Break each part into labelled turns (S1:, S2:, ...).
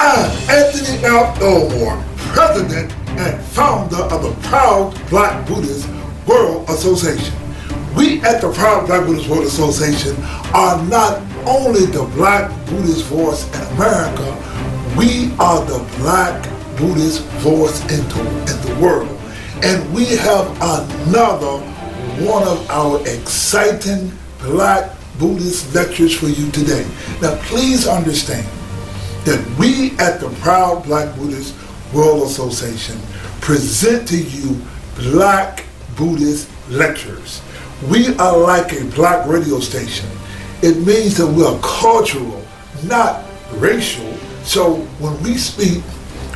S1: I'm Anthony L. Elmore, President and Founder of the Proud Black Buddhist World Association. We at the Proud Black Buddhist World Association are not only the Black Buddhist voice in America, we are the Black Buddhist voice in the world. And we have another one of our exciting Black Buddhist lectures for you today. Now please understand that we at the Proud Black Buddhist World Association present to you Black Buddhist lectures. We are like a black radio station. It means that we are cultural, not racial. So when we speak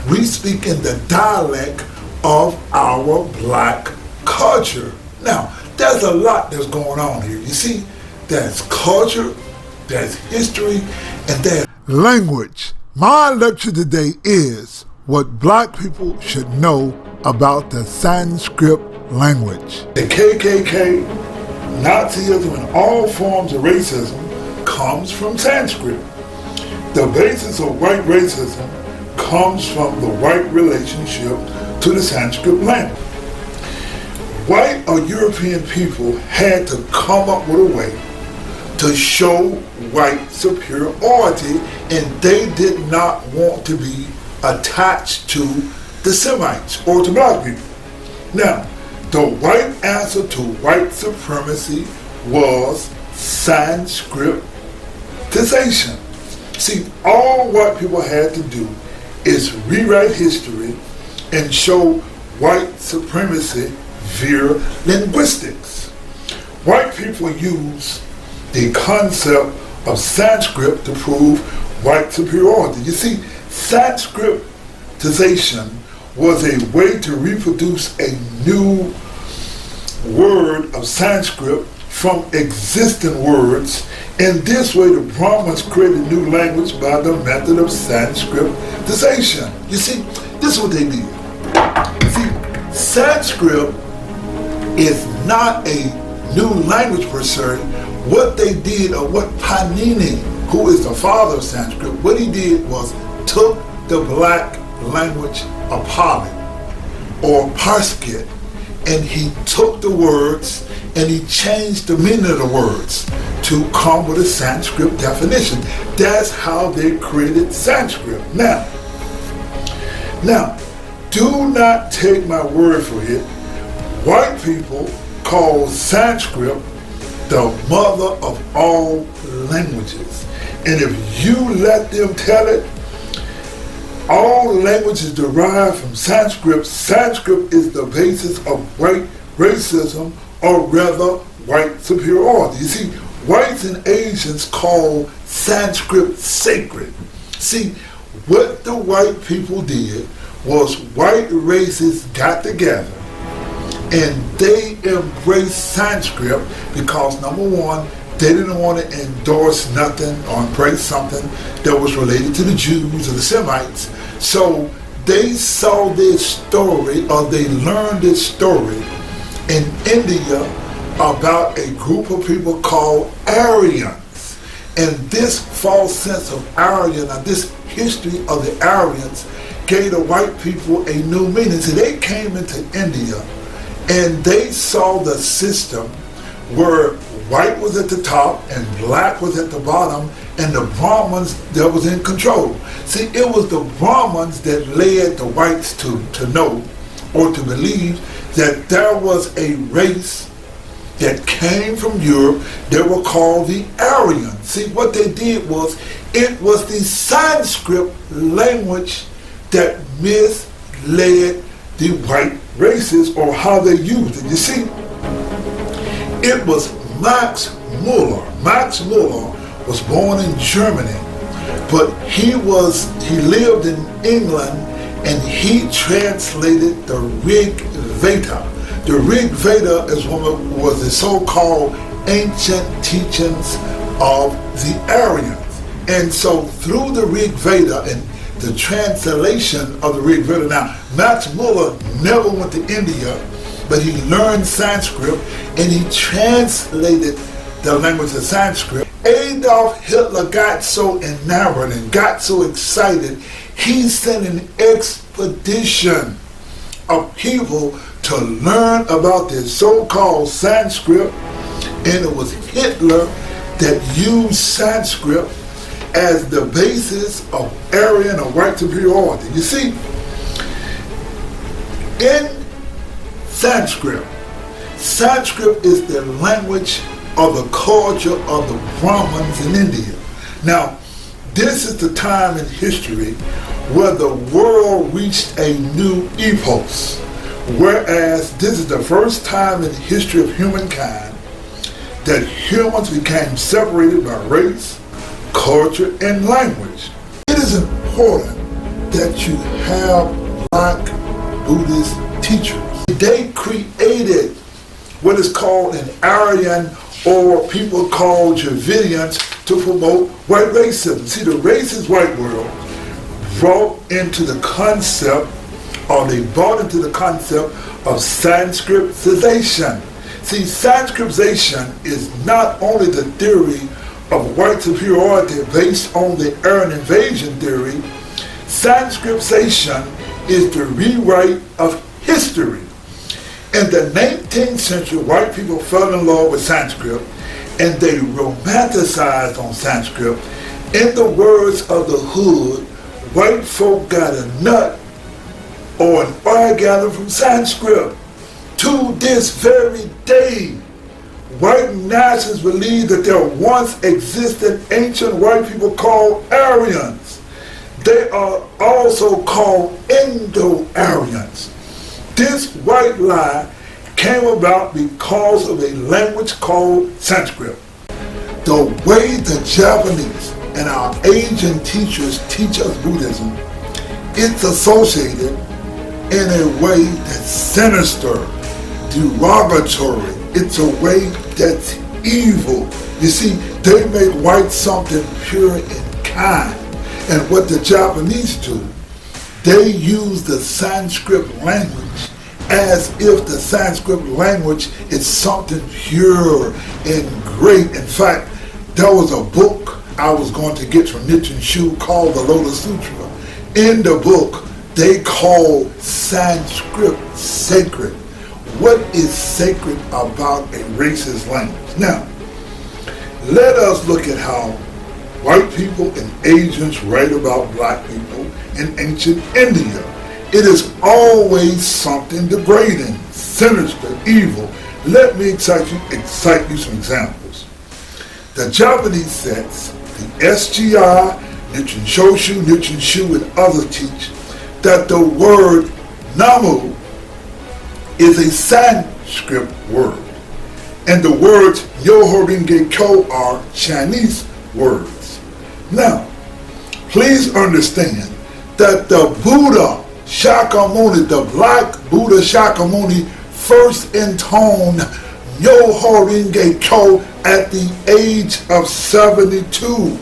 S1: in the dialect of our black culture. Now, there's a lot that's going on here. You see, there's culture, there's history, and there's language. My lecture today is what black people should know about the Sanskrit language. The KKK, Nazism, and all forms of racism comes from Sanskrit. The basis of white racism comes from the white relationship to the Sanskrit language. White or European people had to come up with a way to show white superiority, and they did not want to be attached to the Semites or to black people. Now, the white answer to white supremacy was Sanskritization. See, all white people had to do is rewrite history and show white supremacy via linguistics. White people use the concept of Sanskrit to prove white superiority. You see, Sanskritization was a way to reproduce a new word of Sanskrit from existing words. In this way, the Brahmins created a new language by the method of Sanskritization. You see, this is what they did. You see, Sanskrit is not a new language per se. What they did, or what Panini, who is the father of Sanskrit, what he did was took the black language of Pali, or Sanskrit, and he took the words and he changed the meaning of the words to come with a Sanskrit definition. That's how they created Sanskrit. Now, do not take my word for it. White people call Sanskrit the mother of all languages. And if you let them tell it, all languages derived from Sanskrit. Sanskrit is the basis of white racism, or rather white superiority. You see, whites and Asians call Sanskrit sacred. See, what the white people did was white races got together and they embraced Sanskrit because, number one, they didn't want to endorse nothing or embrace something that was related to the Jews or the Semites. So they saw this story, or they learned this story in India about a group of people called Aryans. And this false sense of Aryan, or this history of the Aryans, gave the white people a new meaning. So they came into India and they saw the system where white was at the top and black was at the bottom, and the Brahmins that was in control. See, it was the Brahmins that led the whites to know or to believe that there was a race that came from Europe that were called the Aryans. See, what they did was, it was the Sanskrit language that misled the white races, or how they used it. You see, it was Max Muller. Max Muller was born in Germany, but he lived in England, and he translated the Rig Veda. The Rig Veda was the so-called ancient teachings of the Aryans. And so through the Rig Veda and the translation of the Rig Veda, now Max Muller never went to India, but he learned Sanskrit and he translated the language of Sanskrit, Adolf Hitler got so enamored and got so excited, he sent an expedition of people to learn about this so-called Sanskrit, and it was Hitler that used Sanskrit as the basis of Aryan or white superiority. You see, in Sanskrit, Sanskrit is the language of the culture of the Brahmins in India. Now, this is the time in history where the world reached a new epos, whereas this is the first time in the history of humankind that humans became separated by race, culture, and language. It is important that you have Black Buddhist teachers. They created what is called an Aryan, or people called Dravidians, to promote white racism. See, the racist white world brought into the concept, or they brought into the concept of Sanskritization. See, Sanskritization is not only the theory of white superiority based on the Aryan invasion theory. Sanskritization is the rewrite of history. In the 19th century, white people fell in love with Sanskrit and they romanticized on Sanskrit. In the words of the hood, white folk got a nut or an orgasm from Sanskrit. To this very day, white nationalists believe that there once existed ancient white people called Aryans. They are also called Indo-Aryans. This white lie came about because of a language called Sanskrit. The way the Japanese and our Asian teachers teach us Buddhism, it's associated in a way that's sinister, derogatory. It's a way that's evil. You see, they make white something pure and kind. And what the Japanese do, they use the Sanskrit language as if the Sanskrit language is something pure and great. In fact, there was a book I was going to get from Nichiren Shu called the Lotus Sutra. In the book, they call Sanskrit sacred. What is sacred about a racist language? Now, let us look at how white people and Asians write about black people in ancient India. It is always something degrading, sinister, evil. Let me excite you some examples. The Japanese sects, the SGI, Nichiren Shoshu, Nichiren Shu, and others teach that the word Namu is a Sanskrit word, and the words Myoho Renge Kyo are Chinese words. Now, please understand that the Buddha Shakyamuni, the Black Buddha Shakyamuni, first intoned Myoho Renge Kyo at the age of 72.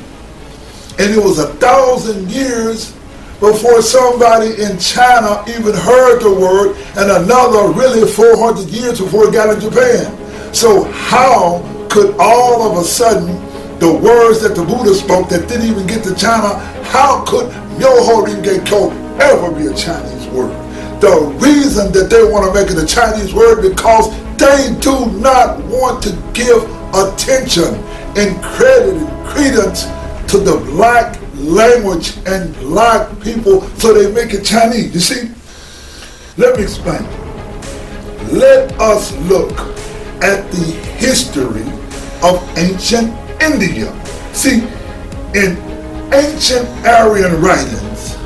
S1: And it was 1,000 years before somebody in China even heard the word, and another really 400 years before it got in Japan. So how could all of a sudden the words that the Buddha spoke that didn't even get to China, how could Myoho Renge Kyo ever be a Chinese word? The reason that they want to make it a Chinese word because they do not want to give attention and credit and credence to the black language and black people, so they make it Chinese. You see, let me explain. Let us look at the history of ancient India. See, in ancient Aryan writings,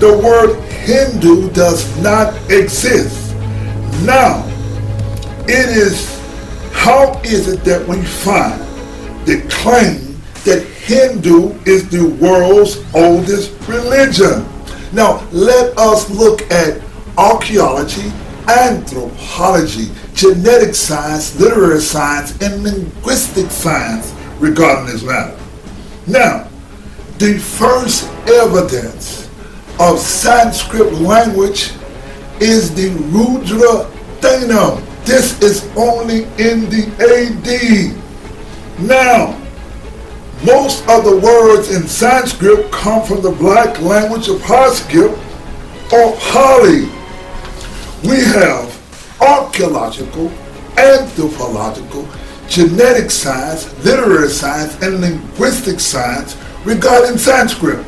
S1: the word Hindu does not exist. Now, how is it that we find the claim that Hindu is the world's oldest religion? Now, let us look at archaeology, anthropology, genetic science, literary science, and linguistic science regarding this matter. Now, the first evidence of Sanskrit language is the Rudra Danam. This is only in the AD. Now, Most of the words in Sanskrit come from the black language of Sanskrit or Pali. We have archaeological, anthropological, genetic science, literary science, and linguistic science regarding Sanskrit.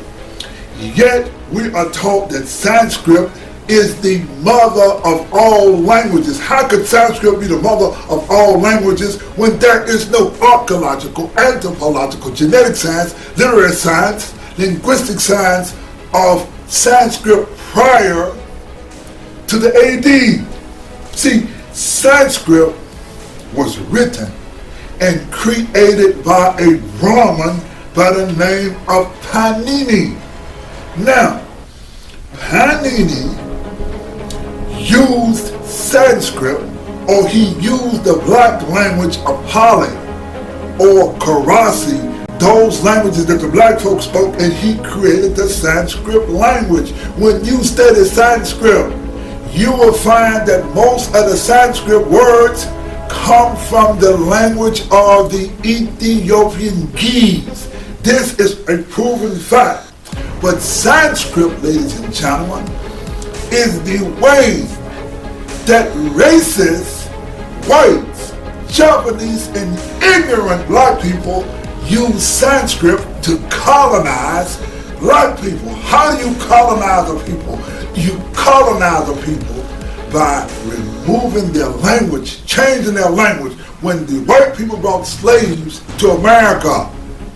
S1: Yet we are taught that Sanskrit is the mother of all languages. How could Sanskrit be the mother of all languages when there is no archaeological, anthropological, genetic science, literary science, linguistic science of Sanskrit prior to the AD? See, Sanskrit was written and created by a Brahmin by the name of Panini. Now, Panini used Sanskrit, or he used the black language of Pali or Kharosthi, those languages that the black folks spoke, and he created the Sanskrit language. When you study Sanskrit, you will find that most of the Sanskrit words come from the language of the Ethiopian Ge'ez. This is a proven fact. But Sanskrit, ladies and gentlemen, is the way that racist, whites, Japanese, and ignorant black people use Sanskrit to colonize black people. How do you colonize a people? You colonize a people by removing their language, changing their language. When the white people brought slaves to America,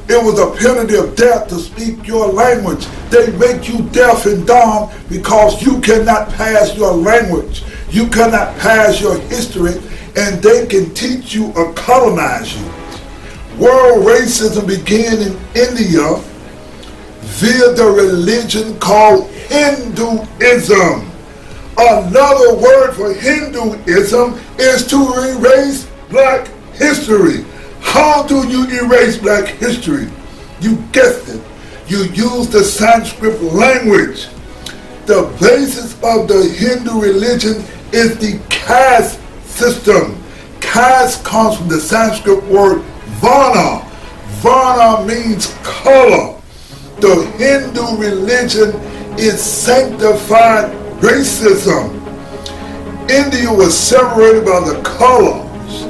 S1: it was a penalty of death to speak your language. They make you deaf and dumb because you cannot pass your language. You cannot pass your history, and they can teach you or colonize you. World racism began in India via the religion called Hinduism. Another word for Hinduism is to erase black history. How do you erase black history? You guessed it. You use the Sanskrit language. The basis of the Hindu religion is the caste system. Caste comes from the Sanskrit word varna. Varna means color. The Hindu religion is sanctified racism. India was separated by the colors.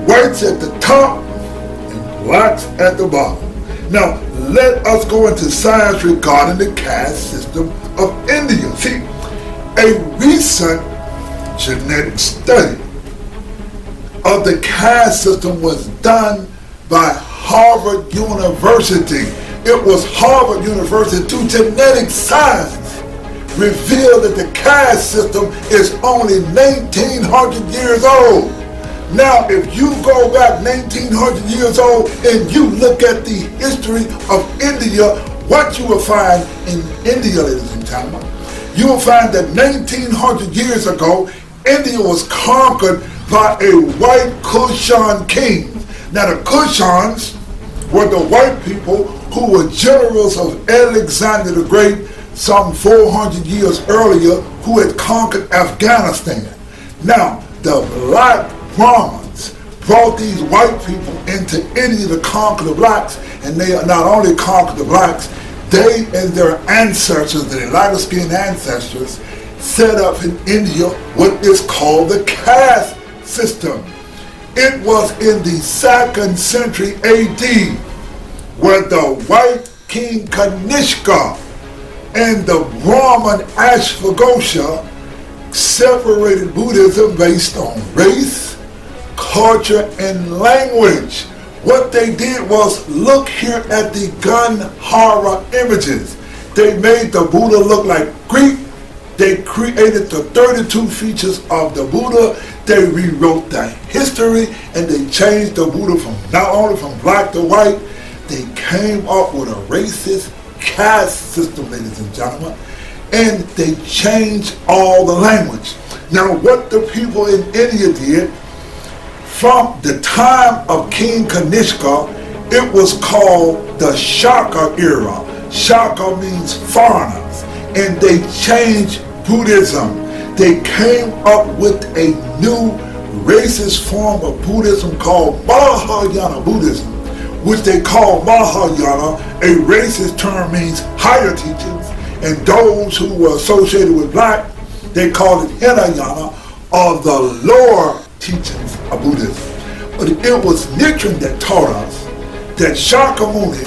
S1: Whites at the top and blacks at the bottom. Now, let us go into science regarding the caste system of India. See, a recent genetic study of the caste system was done by Harvard University. It was Harvard University through genetic science revealed that the caste system is only 1900 years old. Now, if you go back 1900 years old and you look at the history of India, what you will find in India, ladies and gentlemen, you will find that 1900 years ago, India was conquered by a white Kushan king. Now, the Kushans were the white people who were generals of Alexander the Great some 400 years earlier, who had conquered Afghanistan. Now, the black Brahmins brought these white people into India to conquer the blacks, and they not only conquered the blacks, they and their ancestors, their lighter-skinned ancestors, set up in India what is called the caste system. It was in the 2nd century AD where the white king Kanishka and the Brahmin Ashvaghosha separated Buddhism based on race, culture, and language. What they did was look here at the Gandhara images. They made the Buddha look like Greek. They created the 32 features of the Buddha. They rewrote the history, and they changed the Buddha from not only from black to white. They came up with a racist caste system, ladies and gentlemen, and they changed all the language. Now, what the people in India did, from the time of King Kanishka, it was called the Shaka era. Shaka means foreigners, and they changed Buddhism. They came up with a new racist form of Buddhism called Mahayana Buddhism, which they call Mahayana. A racist term means higher teachings, and those who were associated with black, they called it Hinayana, or the lower teachings of Buddhism. But it was Nichiren that taught us that Shakyamuni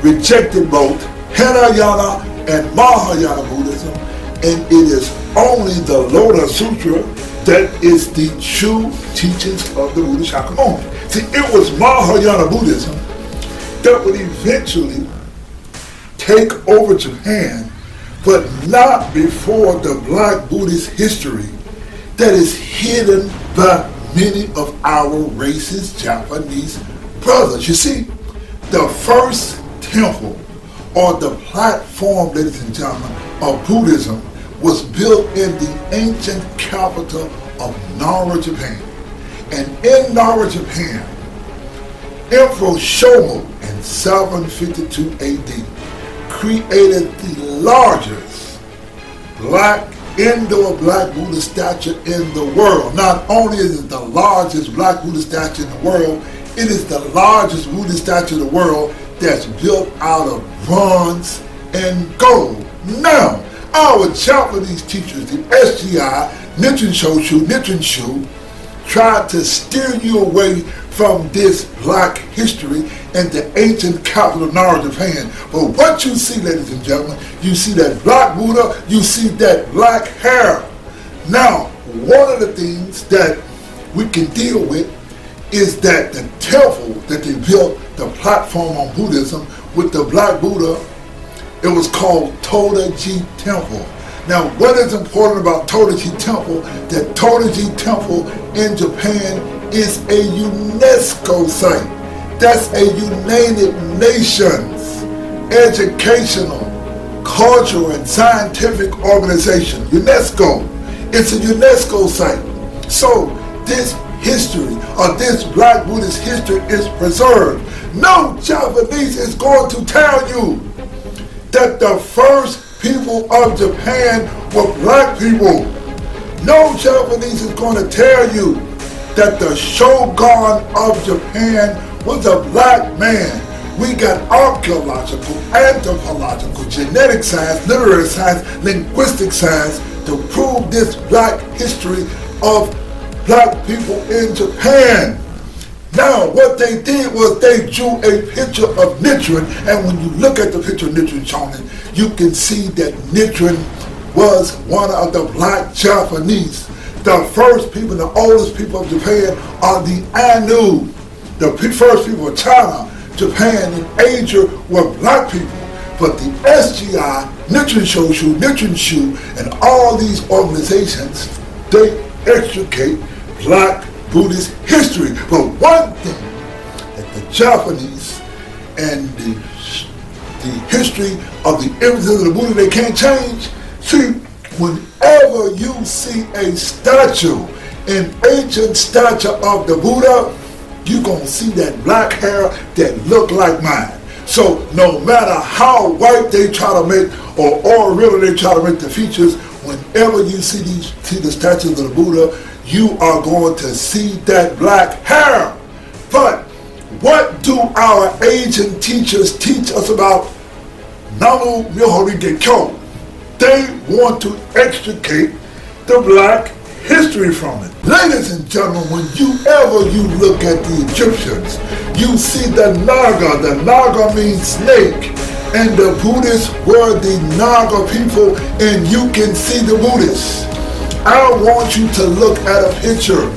S1: rejected both Hinayana and Mahayana Buddhism, and it is only the Lotus Sutra that is the true teachings of the Buddha Shakyamuni. See, it was Mahayana Buddhism that would eventually take over Japan, but not before the Black Buddhist history that is hidden by many of our racist Japanese brothers. You see, the first temple, or the platform, ladies and gentlemen, of Buddhism was built in the ancient capital of Nara, Japan. And in Nara, Japan, Emperor Shomu in 752 AD created the largest indoor Black Buddha statue in the world. Not only is it the largest Black Buddha statue in the world, it is the largest Buddha statue in the world that's built out of bronze and gold. Now, our Japanese teachers, the SGI, Nichiren Shoshu, tried to steer you away from this black history and the ancient capital of Nara, Japan. But what you see, ladies and gentlemen, you see that black Buddha, you see that black hair. Now, one of the things that we can deal with is that the temple that they built, the platform on Buddhism with the black Buddha, it was called Todaji Temple. Now, what is important about Todaji Temple, that Todaji Temple in Japan is a UNESCO site. That's a United Nations educational, cultural, and scientific organization, UNESCO. It's a UNESCO site. So this history, or this Black Buddhist history, is preserved. No Japanese is going to tell you that the first people of Japan were black people. No Japanese is going to tell you that the shogun of Japan was a black man. We got archaeological, anthropological, genetic science, literary science, linguistic science to prove this black history of black people in Japan. Now, what they did was they drew a picture of Nichiren, and when you look at the picture of Nichiren Shonin, you can see that Nichiren was one of the black Japanese. The first people, the oldest people of Japan are the Ainu. The first people of China, Japan, and Asia were black people. But the SGI, Nichiren Shoshu, Nichiren Shu, and all these organizations, they extricate black Buddhist history. But one thing that the Japanese and the history of the images of the Buddha, they can't change. See, whenever you see a statue, an ancient statue of the Buddha, you're going to see that black hair that look like mine. So no matter how white they try to make, or really they try to make the features, whenever you see the statues of the Buddha, you are going to see that black hair. But what do our Asian teachers teach us about Namu Myoho Renge Kyo? They want to extricate the black history from it. Ladies and gentlemen, whenever you look at the Egyptians, you see the Naga. The Naga means snake. And the Buddhists were the Naga people, and you can see the Buddhists. I want you to look at a picture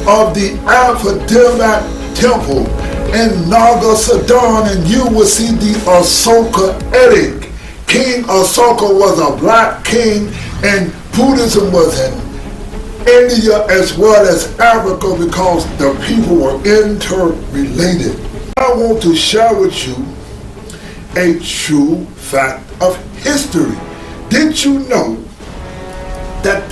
S1: of the Aphrodite temple in Naga Sadan, and you will see the Asoka edict. King Asoka was a black king, and Buddhism was in India as well as Africa because the people were interrelated. I want to share with you a true fact of history. Did you know that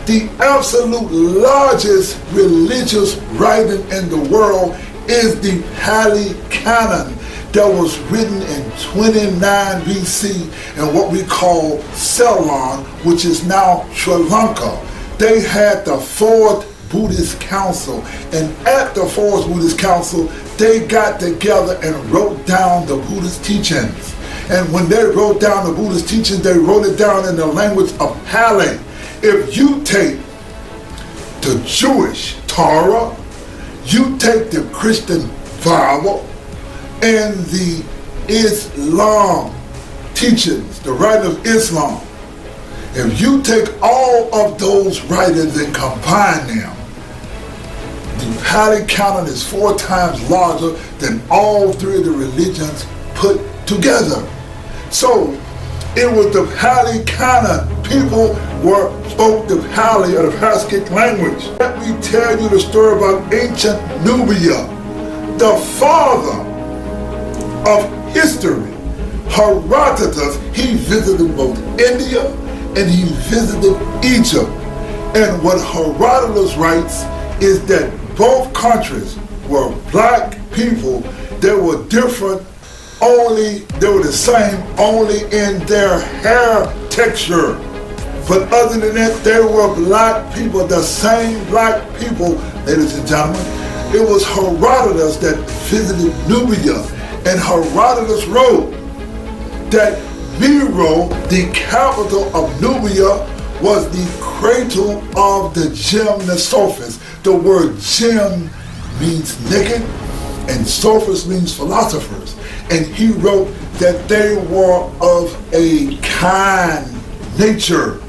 S1: the absolute largest religious writing in the world is the Pali Canon that was written in 29 BC in what we call Ceylon, which is now Sri Lanka. They had the fourth Buddhist Council. And at the Forest Buddhist Council, they got together and wrote down the Buddhist teachings. And when they wrote down the Buddhist teachings, they wrote it down in the language of Pali. If you take the Jewish Torah, you take the Christian Bible, and the Islam teachings, the writing of Islam, if you take all of those writings and combine them, the Pali Canon is 4 times larger than all 3 of the religions put together. So it was the Pali Canon. People spoke the Pali or the Sanskrit language. Let me tell you the story about ancient Nubia, the father of history. Herodotus, he visited both India and he visited Egypt. And what Herodotus writes is that both countries were black people. They were different, they were the same only in their hair texture. But other than that, they were black people, the same black people, ladies and gentlemen. It was Herodotus that visited Nubia, and Herodotus wrote that Miro, the capital of Nubia, was the cradle of the Gymnosophist. The word gym means naked, and sophist means philosophers. And he wrote that they were of a kind nature,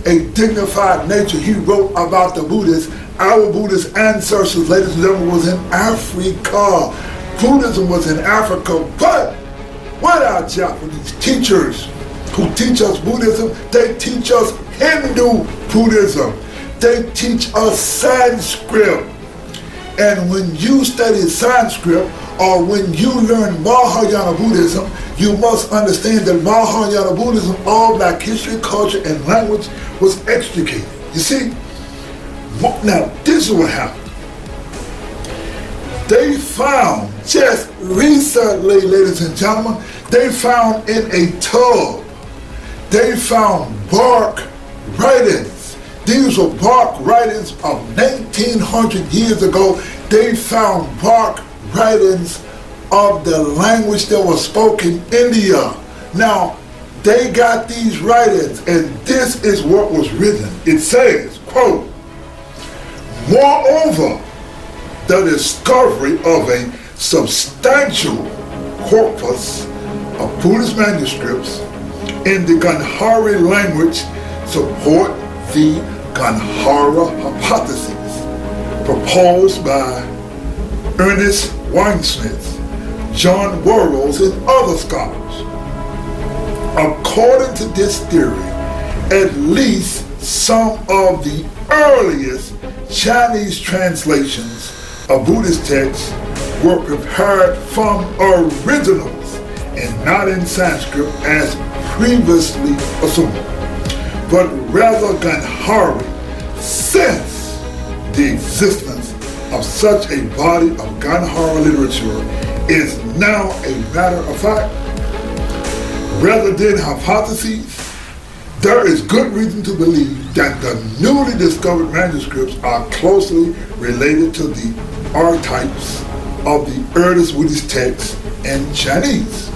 S1: a dignified nature. He wrote about the Buddhists. Our Buddhist ancestors, ladies and gentlemen, was in Africa. Buddhism was in Africa, but what our Japanese teachers who teach us Buddhism, they teach us Hindu Buddhism. They teach us Sanskrit. And when you study Sanskrit, or when you learn Mahayana Buddhism, you must understand that Mahayana Buddhism, all black history, culture, and language was extricated. You see? Now, this is what happened. They found, just recently, ladies and gentlemen, they found in a tub, they found bark writings. These were bark writings of 1900 years ago. They found bark writings of the language that was spoken in India. Now, they got these writings, and this is what was written. It says, quote, moreover, the discovery of a substantial corpus of Buddhist manuscripts in the Ganhari language support the Ganhara hypotheses proposed by Ernest Weinsmith, John Burroughs, and other scholars. According to this theory, at least some of the earliest Chinese translations of Buddhist texts were prepared from originals and not in Sanskrit as previously assumed, but rather Ganhari, since the existence of such a body of Ganhara literature is now a matter of fact, rather than hypotheses. There is good reason to believe that the newly discovered manuscripts are closely related to the archetypes of the earliest Buddhist texts in Chinese.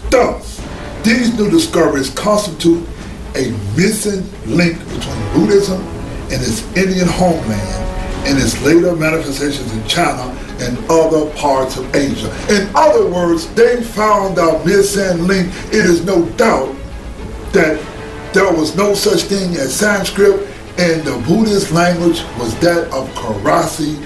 S1: Thus, these new discoveries constitute a missing link between Buddhism and its Indian homeland and its later manifestations in China and other parts of Asia. In other words, they found a missing link. It is no doubt that there was no such thing as Sanskrit, and the Buddhist language was that of Karasi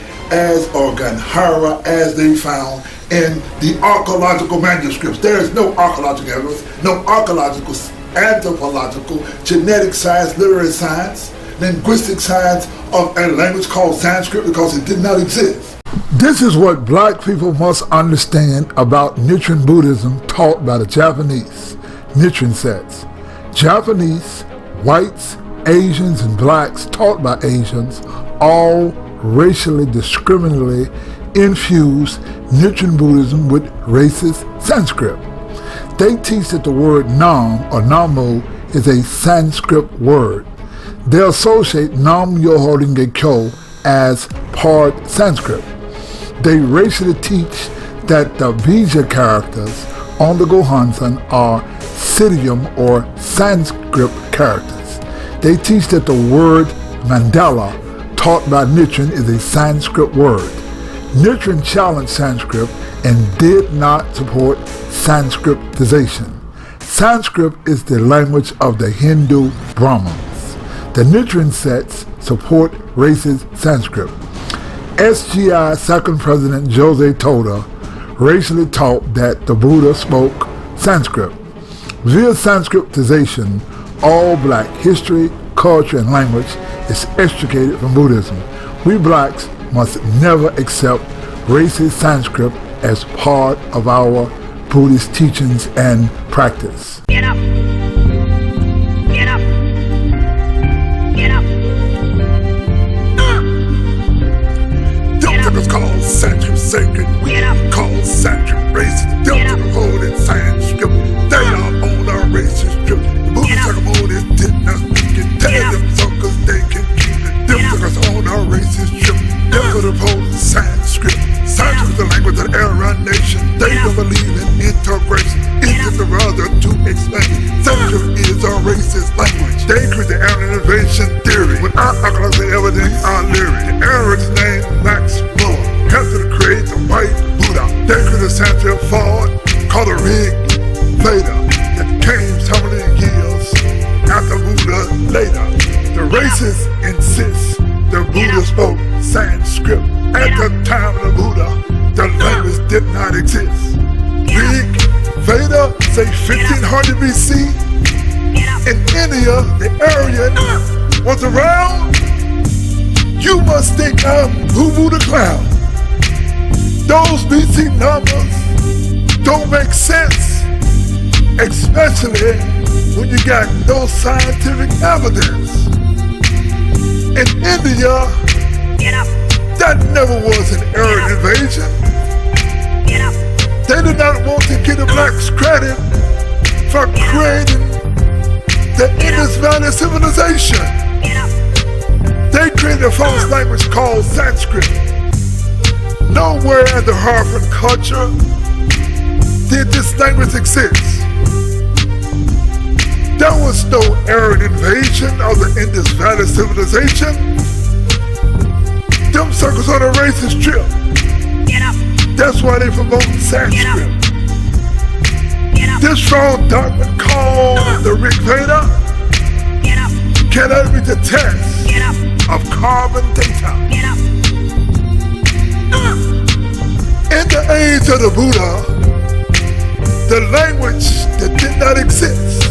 S1: or Ganhara as they found in the archaeological manuscripts. There is no archaeological evidence, no archaeological, anthropological, genetic science, literary science, linguistic science of a language called Sanskrit, because it did not exist. This is what black people must understand about Nichiren Buddhism taught by the Japanese Nichiren sects. Japanese, whites, Asians, and blacks taught by Asians all racially discriminatingly infuse Nichiren Buddhism with racist Sanskrit. They teach that the word Nam or Namo is a Sanskrit word. They associate Nam Myoho Renge Kyo as part Sanskrit. They racially teach that the Bija characters on the Gohansan are Siddham or Sanskrit characters. They teach that the word mandala, taught by Nichiren, is a Sanskrit word. Nichiren challenged Sanskrit and did not support Sanskritization. Sanskrit is the language of the Hindu Brahmins. The Nichiren sects support racist Sanskrit. SGI second president Jose Toda racially taught that the Buddha spoke Sanskrit. Via Sanskritization, all black history, culture, and language is extricated from Buddhism. We blacks must never accept racist Sanskrit as part of our Buddhist teachings and practice.
S2: Get up! Get up! Get up!
S1: Them niggas call Sanskrit sacred.
S2: Get up!
S1: Call Sanskrit racist. Them niggas holding Sanskrit. They are on a racist trip. The Buddhist ceremony did not speak it. Tell them suckers they can keep it. Them niggas on a racist trip. Them niggas holding Sanskrit. Sanskrit is the language of the Aryan nation. They don't believe in integration. It's the rather to explain. Sanskrit is a racist language. They create the Aryan invasion theory. Without archaeological evidence or lyric. The Aryans named Max Muller helped to create the white Buddha. They created a Sanskrit forward called the Rig Veda that came so many years after Buddha later. The racists insist the Buddha spoke Sanskrit. At the time of the Buddha, the language did not exist. Rig Veda, say 1500 BC, in India, the Aryan was around. You must think I'm Boo-Boo the Clown. Those BC numbers don't make sense, especially when you got no scientific evidence. In India, that never was an Aryan invasion. They did not want to give the blacks credit for creating the Indus Valley civilization. They created a false language called Sanskrit. Nowhere in the Harvard culture did this language exist. There was no Aryan invasion of the Indus Valley civilization. Them suckers on a racist trip. That's why they promote Sanskrit. This wrong document called the Rig Veda cannot be the test of carbon data. In the age of the Buddha, the language that did not exist,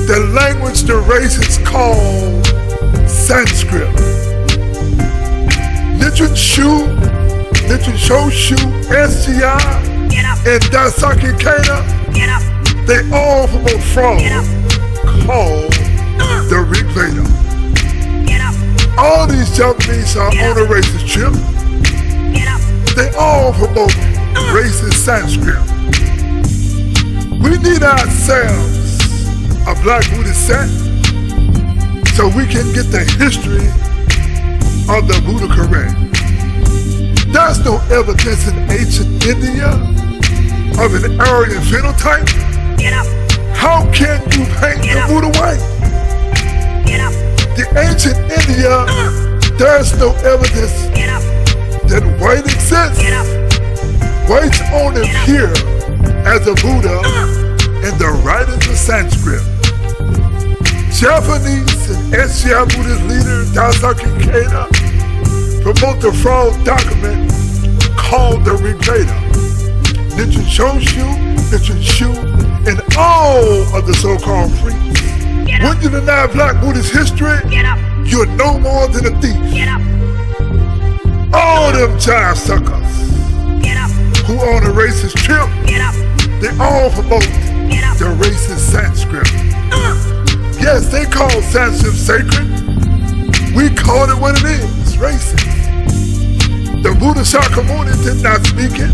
S1: the language the racists call Sanskrit. Nichiren Shoshu, SGI, and Daisaki Kana, they all promote fraud called the Rig Veda. All these Japanese are on a racist trip. They all promote racist Sanskrit. We need ourselves a Black Buddhist sect so we can get the history of the Buddha correct. There's no evidence in ancient India of an Aryan phenotype. How can you paint the Buddha white? The ancient India, there's no evidence that white exists. Whites only appear as a Buddha in the writings of Sanskrit. Japanese and SGI Buddhist leader Daisaki Kana promote the fraud document called the Rig Veda. Nichiren Shoshu, Nichiren Shu, and all of the so-called priests. When you deny Black Buddhist history, you're no more than a thief. All them child suckers who on a racist trip, they all promote the racist Sanskrit. Yes, they call Sanskrit sacred. We call it what it is, racist. The Buddha Shakyamuni did not speak it.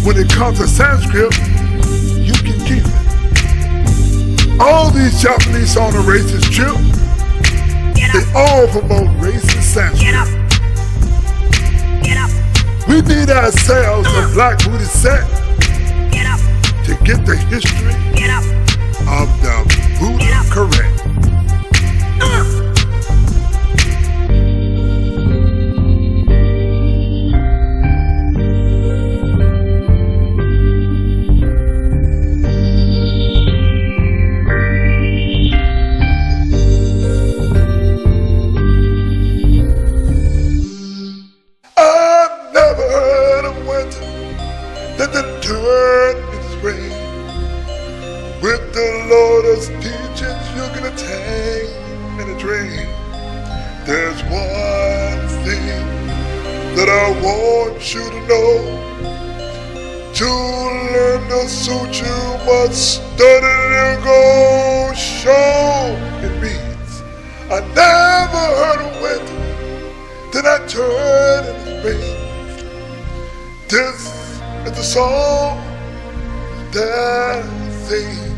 S1: When it comes to Sanskrit, you can keep it. All these Japanese on a racist trip, They all promote racist
S2: Get up.
S1: Sanskrit.
S2: Get up.
S1: We need ourselves a Black Buddhist sect
S2: Get up.
S1: to get the history
S2: Get up.
S1: of the Buddha correct. I've never heard of winter that then turned into spring. With the Lord's teachings you can attain in a dream. There's one thing that I want you to know. To learn the suit you must study and go show. It means I never heard of winter, then I turn into spring. This is the song that I sing.